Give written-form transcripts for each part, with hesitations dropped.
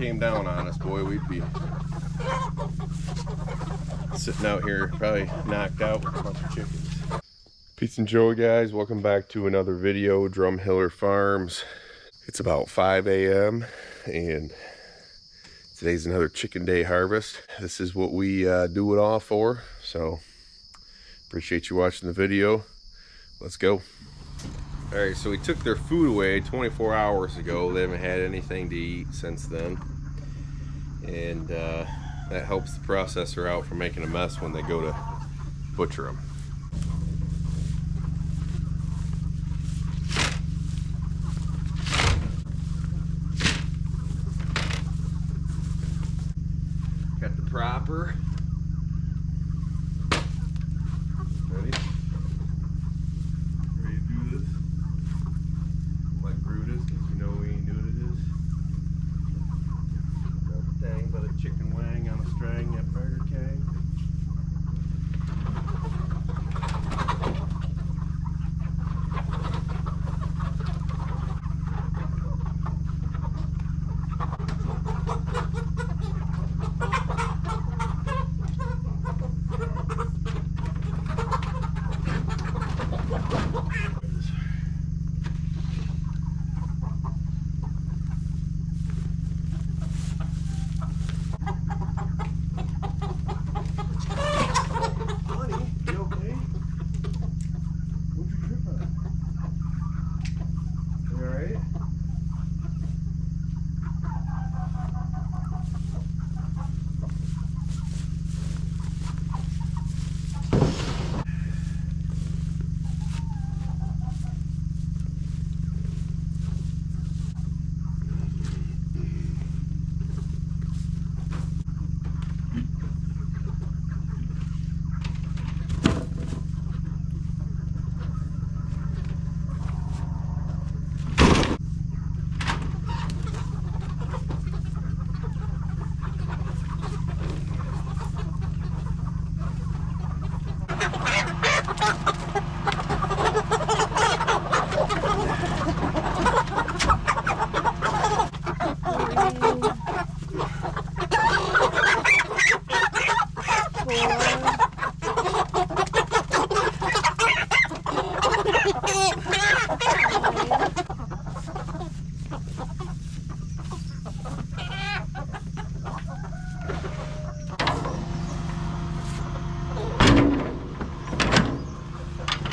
came down on us, boy, we'd be sitting out here probably knocked out with a bunch of chickens. Peace and joy, guys. Welcome back to another video, Drumhiller Farms. It's about 5 a.m. and today's another chicken day harvest. This is what we do it all for, so appreciate you watching the video. Let's go. All right, so we took their food away 24 hours ago. They haven't had anything to eat since then, and that helps the processor out from making a mess when they go to butcher them. Got the propper. Ready? Ready to do this? Like Brutus, because you know we ain't knew what it is. Nothing but a chicken wing on a string at Burger King.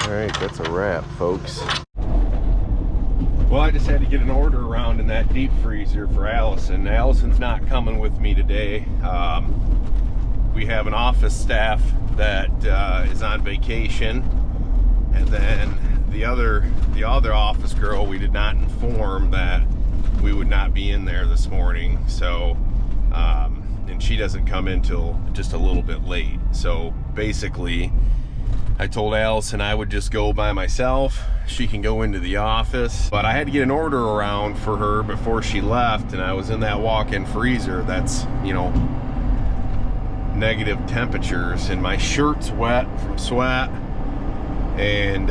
Alright, that's a wrap, folks. Well, I just had to get an order around in that deep freezer for Allison. Allison's not coming with me today. We have an office staff that is on vacation, and then the other office girl, we did not inform that we would not be in there this morning. So, and she doesn't come in till just a little bit late. So basically, I told Allison I would just go by myself. She can go into the office, but I had to get an order around for her before she left, and I was in that walk-in freezer that's, you know, negative temperatures, and my shirt's wet from sweat, and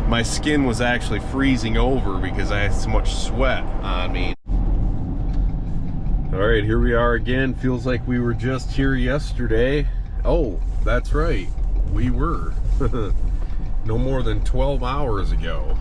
my skin was actually freezing over because I had so much sweat on me. All right, here we are again. Feels like we were just here yesterday. Oh, that's right. We were no more than 12 hours ago.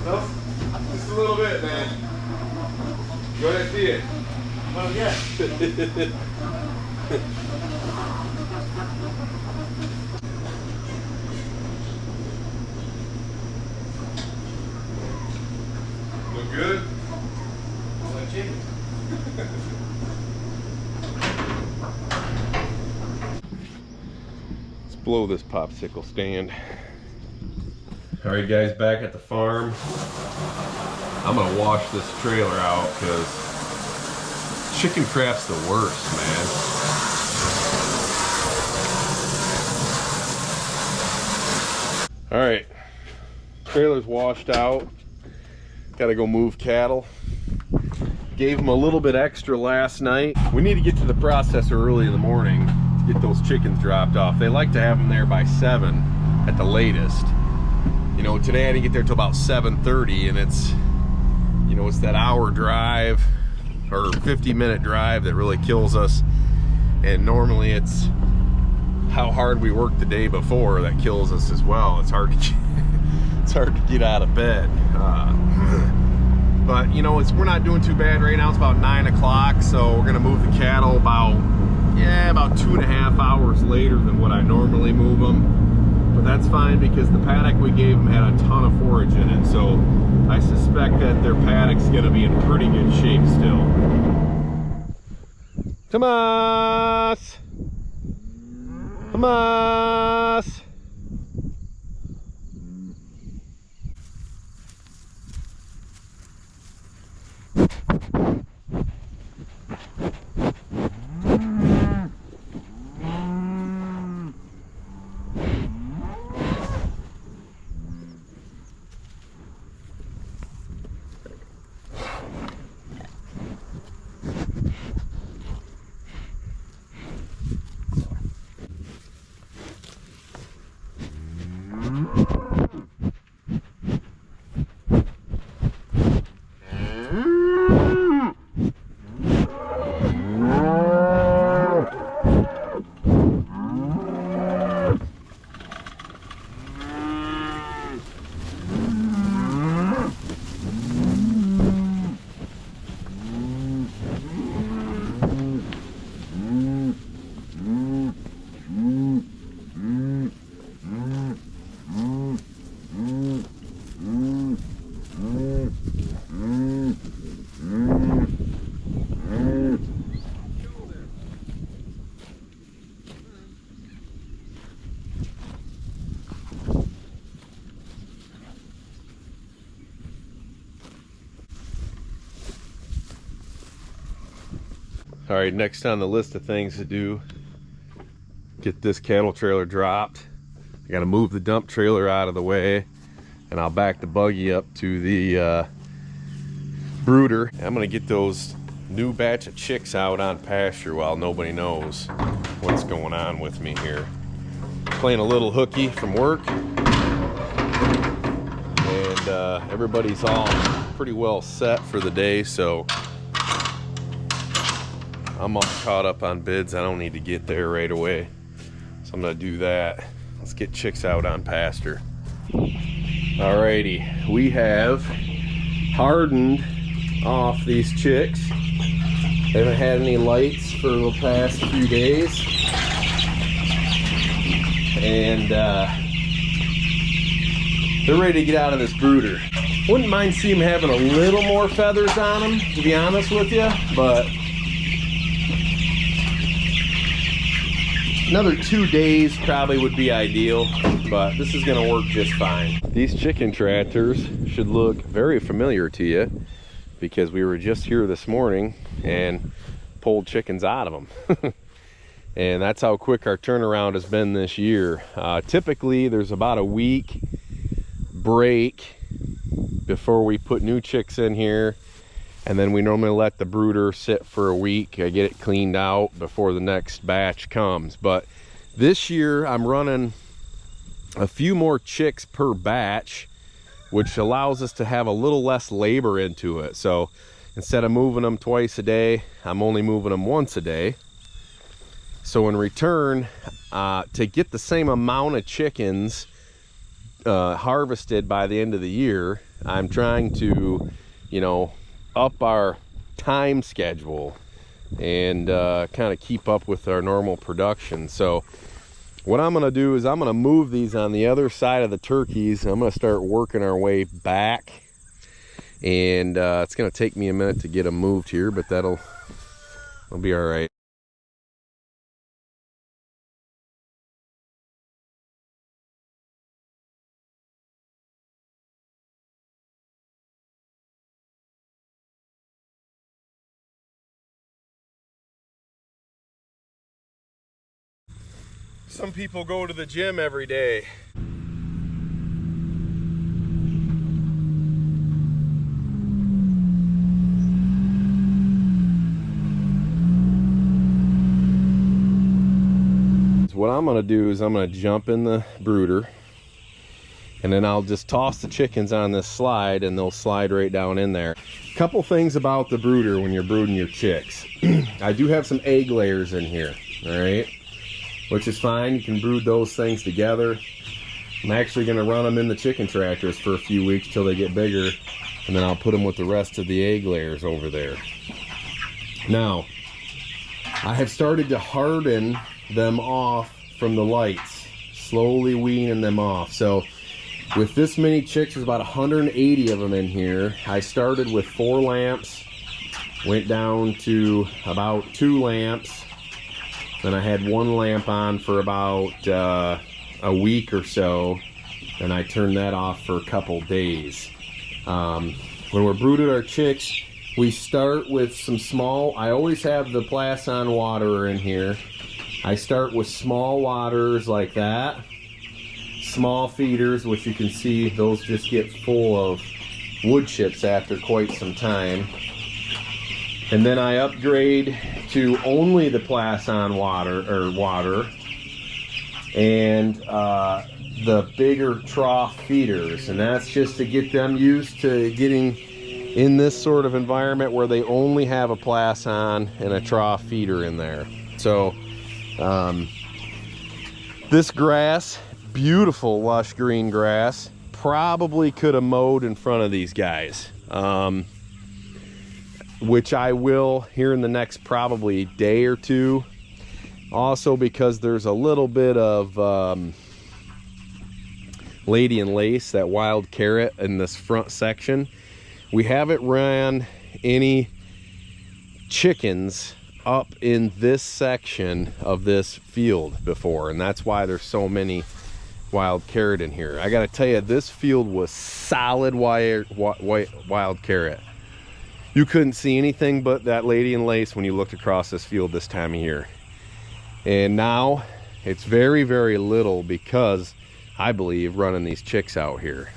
No? Just a little bit, man. Go ahead and see it. Well, yeah. Good? Like chicken. Let's blow this popsicle stand. All right, guys, back at the farm. I'm gonna wash this trailer out because chicken crap's the worst, man. All right, trailer's washed out. Gotta go move cattle. Gave them a little bit extra last night. We need to get to the processor early in the morning to get those chickens dropped off. They like to have them there by 7 at the latest. You know, today I didn't get there till about 7:30, and it's, you know, it's that hour drive or 50-minute drive that really kills us. And normally it's how hard we worked the day before that kills us as well. It's hard to get out of bed. But you know, we're not doing too bad right now. It's about 9 o'clock, so we're gonna move the cattle about 2.5 hours later than what I normally move them. But that's fine because the paddock we gave them had a ton of forage in it, so I suspect that their paddock's gonna be in pretty good shape still. Tomas! Tomas! All right, next on the list of things to do, get this cattle trailer dropped. I gotta move the dump trailer out of the way, and I'll back the buggy up to the brooder. I'm gonna get those new batch of chicks out on pasture while nobody knows what's going on with me here. Playing a little hooky from work, and everybody's all pretty well set for the day, so I'm all caught up on bids. I don't need to get there right away, so I'm gonna do that. Let's get chicks out on pasture. Alrighty, we have hardened off these chicks. They haven't had any lights for the past few days, and they're ready to get out of this brooder. Wouldn't mind seeing them having a little more feathers on them, to be honest with you, but another 2 days probably would be ideal, but this is gonna work just fine. These chicken tractors should look very familiar to you because we were just here this morning and pulled chickens out of them. And that's how quick our turnaround has been this year. Typically there's about a week break before we put new chicks in here, and then we normally let the brooder sit for a week. I get it cleaned out before the next batch comes. But this year I'm running a few more chicks per batch, which allows us to have a little less labor into it. So instead of moving them twice a day, I'm only moving them once a day. So in return, to get the same amount of chickens harvested by the end of the year, I'm trying to, you know, up our time schedule and kind of keep up with our normal production. So what I'm going to do is I'm going to move these on the other side of the turkeys. I'm going to start working our way back, and it's going to take me a minute to get them moved here, but that'll be all right. Some people go to the gym every day. What I'm going to do is I'm going to jump in the brooder, and then I'll just toss the chickens on this slide and they'll slide right down in there. Couple things about the brooder when you're brooding your chicks. I do have some egg layers in here, all right, which is fine. You can brood those things together. I'm actually going to run them in the chicken tractors for a few weeks till they get bigger, and then I'll put them with the rest of the egg layers over there. Now, I have started to harden them off from the lights, slowly weaning them off. So with this many chicks, there's about 180 of them in here. I started with 4 lamps, went down to about 2 lamps. Then I had 1 lamp on for about a week or so. Then I turned that off for a couple days. When we're brooded our chicks, we start with some small, I always have the Plasson waterer in here. I start with small waters like that. Small feeders, which you can see, those just get full of wood chips after quite some time. And then I upgrade to only the Plasson water and the bigger trough feeders, and that's just to get them used to getting in this sort of environment where they only have a Plasson and a trough feeder in there. So this grass, beautiful lush green grass, probably could have mowed in front of these guys, which I will here in the next probably day or two. Also because there's a little bit of Lady and Lace, that wild carrot, in this front section. We haven't ran any chickens up in this section of this field before, and that's why there's so many wild carrot in here. I gotta tell you, this field was solid wild carrot. You couldn't see anything but that Lady and Lace when you looked across this field this time of year. And now it's very, very little because I believe running these chicks out here.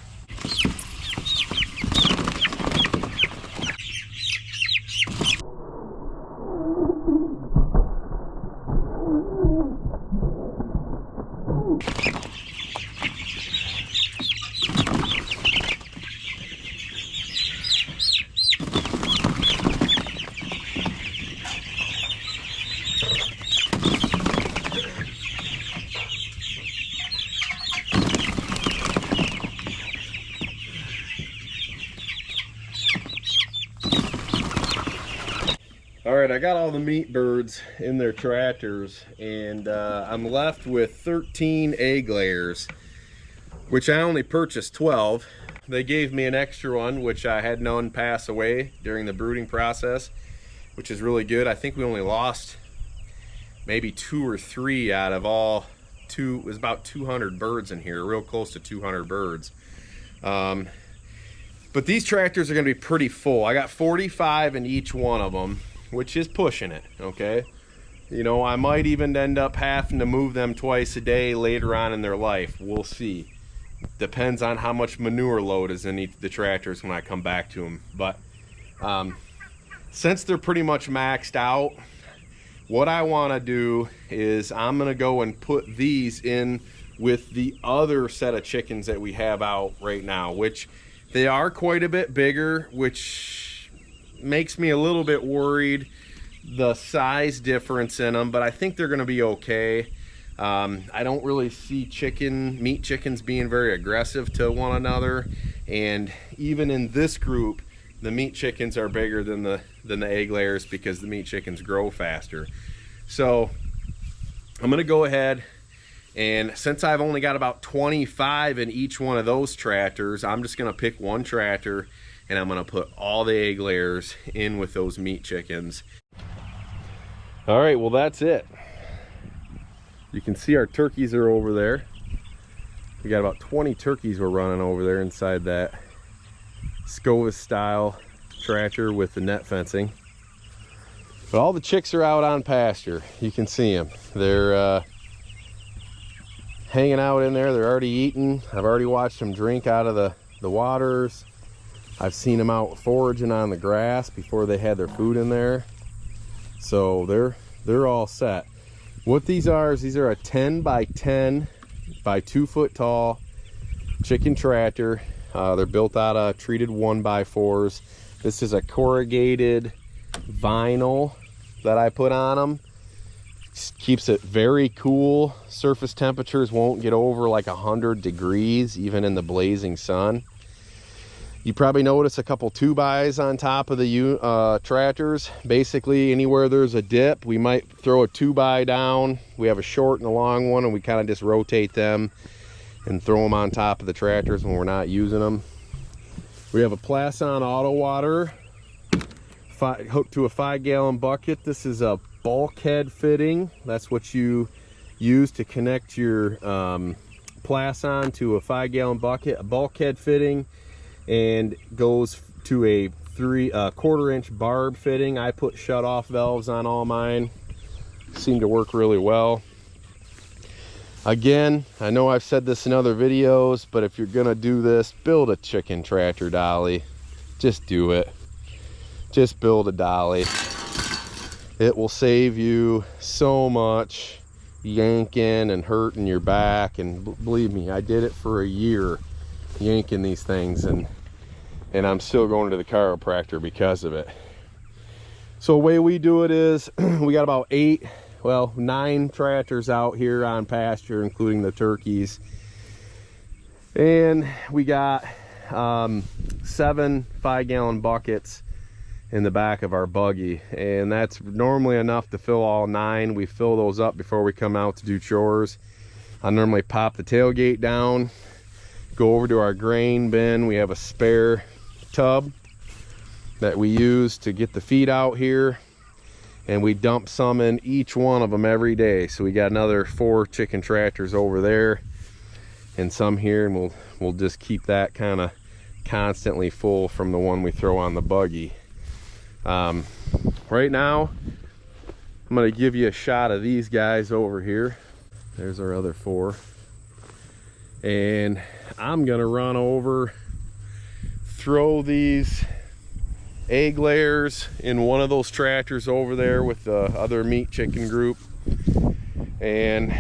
All right, I got all the meat birds in their tractors, and I'm left with 13 egg layers, which I only purchased 12. They gave me an extra one, which I had none pass away during the brooding process, which is really good. I think we only lost maybe 2 or 3 out of all two. It was about 200 birds in here, real close to 200 birds. But these tractors are gonna be pretty full. I got 45 in each one of them, which is pushing it, okay? You know, I might even end up having to move them twice a day later on in their life. We'll see. Depends on how much manure load is in the tractors when I come back to them. But since they're pretty much maxed out, what I want to do is I'm going to go and put these in with the other set of chickens that we have out right now, which they are quite a bit bigger, which makes me a little bit worried, the size difference in them, but I think they're going to be okay. I don't really see meat chickens being very aggressive to one another, and even in this group, the meat chickens are bigger than the egg layers because the meat chickens grow faster. So I'm going to go ahead, and since I've only got about 25 in each one of those tractors, I'm just going to pick one tractor and I'm gonna put all the egg layers in with those meat chickens. All right, well, that's it. You can see our turkeys are over there. We got about 20 turkeys we're running over there inside that Scovis style tractor with the net fencing. But all the chicks are out on pasture. You can see them. They're hanging out in there. They're already eating. I've already watched them drink out of the waters. I've seen them out foraging on the grass before they had their food in there. So they're all set. What these are is these are a 10 by 10 by 2 foot tall chicken tractor. They're built out of treated 1x4s. This is a corrugated vinyl that I put on them. Keeps it very cool. Surface temperatures won't get over like 100 degrees even in the blazing sun. You probably notice a couple 2x on top of the tractors. Basically, anywhere there's a dip, we might throw a 2x down. We have a short and a long one, and we kind of just rotate them and throw them on top of the tractors when we're not using them. We have a Plasson auto water hooked to a 5-gallon bucket. This is a bulkhead fitting. That's what you use to connect your Plasson to a 5-gallon bucket. A bulkhead fitting, and goes to a 1/4-inch barb fitting. I put shut-off valves on all mine. Seem to work really well. Again, I know I've said this in other videos, but if you're gonna do this, build a chicken tractor dolly. Just do it. Just build a dolly. It will save you so much yanking and hurting your back, and believe me, I did it for a year, yanking these things, and I'm still going to the chiropractor because of it. So the way we do it is we got about 9 tractors out here on pasture, including the turkeys, and we got 7 5-gallon buckets in the back of our buggy, and that's normally enough to fill all 9. We fill those up before we come out to do chores. I normally pop the tailgate down, go over to our grain bin. We have a spare tub that we use to get the feed out here, and we dump some in each one of them every day. So we got another 4 chicken tractors over there and some here, and we'll just keep that kind of constantly full from the one we throw on the buggy. Right now I'm going to give you a shot of these guys over here. There's our other 4, and I'm going to run over, throw these egg layers in one of those tractors over there with the other meat chicken group, and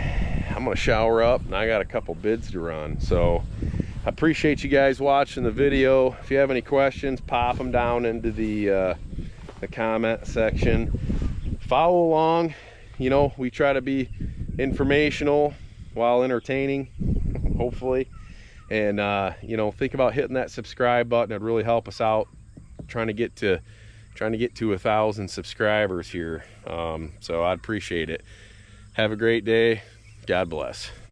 I'm gonna shower up, and I got a couple bids to run. So I appreciate you guys watching the video. If you have any questions, pop them down into the comment section. Follow along. You know, we try to be informational while entertaining, hopefully. And you know, think about hitting that subscribe button. It'd really help us out trying to get to 1,000 subscribers here. So I'd appreciate it. Have a great day. God bless.